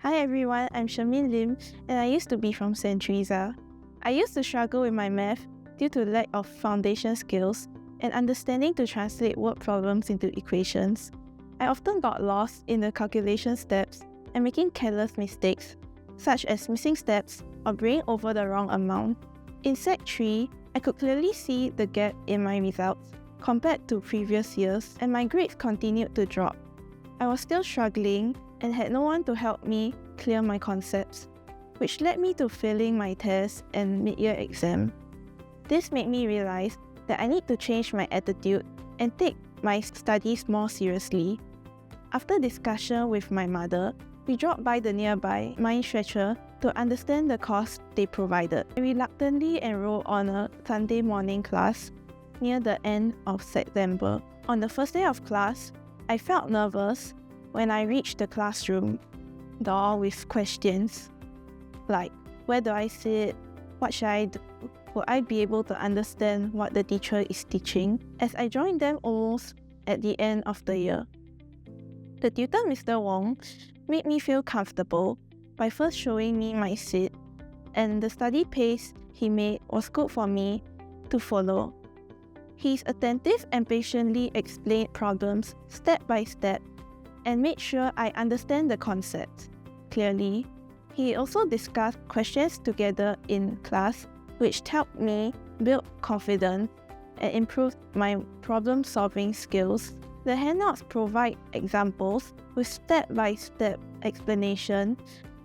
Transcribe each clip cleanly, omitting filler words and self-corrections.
Hi everyone, I'm Shemin Lim and I used to be from St. Teresa. I used to struggle with my math due to lack of foundation skills and understanding to translate word problems into equations. I often got lost in the calculation steps and making careless mistakes, such as missing steps or bringing over the wrong amount. In Sec 3, I could clearly see the gap in my results compared to previous years, and my grades continued to drop. I was still struggling and had no one to help me clear my concepts, which led me to failing my tests and mid-year exam. This made me realize that I need to change my attitude and take my studies more seriously. After discussion with my mother, we dropped by the nearby Mind Stretcher to understand the course they provided. I reluctantly enrolled on a Sunday morning class near the end of September. On the first day of class, I felt nervous when I reached the classroom door with questions like, where do I sit? What should I do? Will I be able to understand what the teacher is teaching? As I joined them almost at the end of the year. The tutor, Mr. Wong, made me feel comfortable by first showing me my seat, and the study pace he made was good for me to follow. He's attentive and patiently explained problems step by step and made sure I understand the concepts clearly. He also discussed questions together in class, which helped me build confidence and improve my problem-solving skills. The handouts provide examples with step-by-step explanation,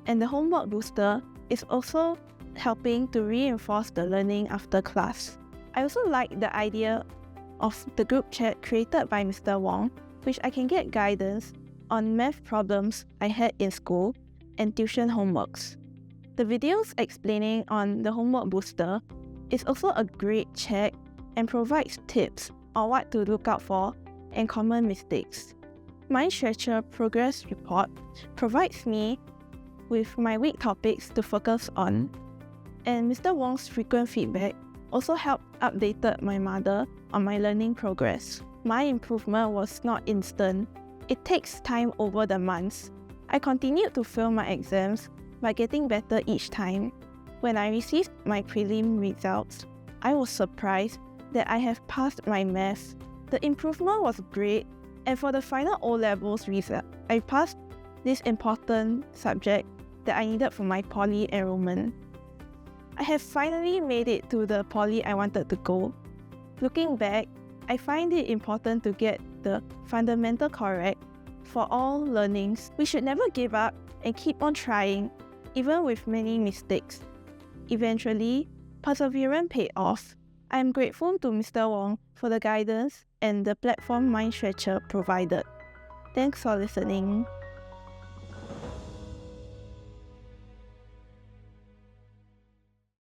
and the homework booster is also helping to reinforce the learning after class. I also like the idea of the group chat created by Mr. Wong, which I can get guidance on math problems I had in school and tuition homeworks. The videos explaining on the homework booster is also a great check and provides tips on what to look out for and common mistakes. Mind Stretcher Progress Report provides me with my weak topics to focus on, and Mr. Wong's frequent feedback also helped update my mother on my learning progress. My improvement was not instant. It takes time over the months. I continued to fail my exams by getting better each time. When I received my prelim results, I was surprised that I have passed my math. The improvement was great, and for the final O-levels result, I passed this important subject that I needed for my poly enrollment. I have finally made it to the poly I wanted to go. Looking back, I find it important to get the fundamental correct for all learnings. We should never give up and keep on trying, even with many mistakes. Eventually, perseverance paid off. I am grateful to Mr. Wong for the guidance and the platform Mind Stretcher provided. Thanks for listening.